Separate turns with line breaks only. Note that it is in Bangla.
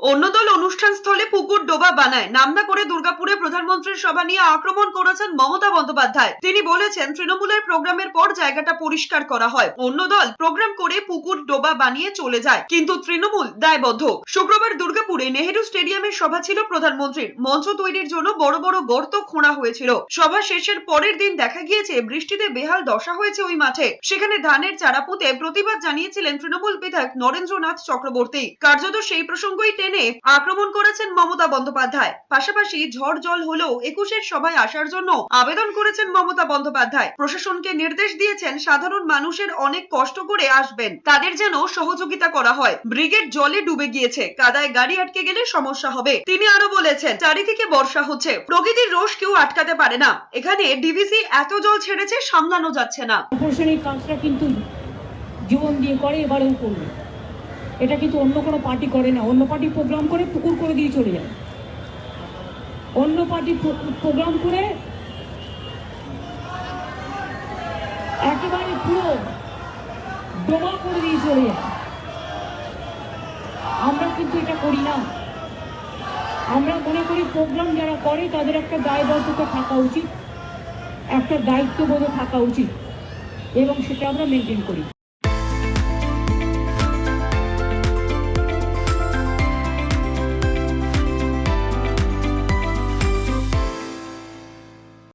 অন্য দল অনুষ্ঠান স্থলে পুকুর ডোবা বানায়, নামনা করে দুর্গাপুরে প্রধানমন্ত্রীর সভা নিয়ে আক্রমণ করেছেন মমতা বন্দ্যোপাধ্যায়। তিনি বলেছেন, তৃণমূলের প্রোগ্রামের পর জায়গাটা পরিষ্কার করা হয়, অন্য দল প্রোগ্রাম করে পুকুর ডোবা বানিয়ে চলে যায়, কিন্তু তৃণমূল দায়বদ্ধ। শুক্রবার দুর্গাপুরে নেহেরু স্টেডিয়ামের সভা ছিল প্রধানমন্ত্রীর। মঞ্চ তৈরির জন্য বড় বড় গর্ত খোঁড়া হয়েছিল। সভা শেষের পরের দিন দেখা গিয়েছে বৃষ্টিতে বেহাল দশা হয়েছে ওই মাঠে। সেখানে ধানের চারা পুঁতে প্রতিবাদ জানিয়েছিলেন তৃণমূল বিধায়ক নরেন্দ্রনাথ চক্রবর্তী। কার্যত সেই প্রসঙ্গই টেনে আক্রমণ করেছেন মমতা বন্দ্যোপাধ্যায়। পাশাপাশি ঝড় জল হলেও 21-এর সভায় আসার জন্য আবেদন করেছেন মমতা বন্দ্যোপাধ্যায়। প্রশাসনকে নির্দেশ দিয়েছেন সাধারণ মানুষের অনেক কষ্ট করে আসবেন, তাদের যেন সহযোগিতা করা হয়। ব্রিগেড জলে ডুবে গিয়েছে, কাদায় গাড়ি আটকে গেলে সমস্যা হবে। তিনি আরো বলেছেন, চারিদিকে বর্ষা হচ্ছে, প্রকৃতির রোষ কেউ আটকাতে পারে না। এখানে ডিভিসি এত জল ছেড়েছে, সামলানো যাচ্ছে না।
প্রশাসনিক কাজটা কিন্তু জীবন দিয়ে করে, এবারেও করবে। এটা কিন্তু অন্য কোনো পার্টি করে না। অন্য পার্টি প্রোগ্রাম করে পুকুর করে দিয়ে চলে যায়, অন্য পার্টি প্রোগ্রাম করে একেবারে পুরো ডোবা করে দিয়ে চলে যায়। আমরা কিন্তু এটা করি না। আমরা মনে করি প্রোগ্রাম যারা করে তাদের একটা দায়বদ্ধতা থাকা উচিত, একটা দায়িত্ববোধ থাকা উচিত, এবং সেটা আমরা মেনটেন করি।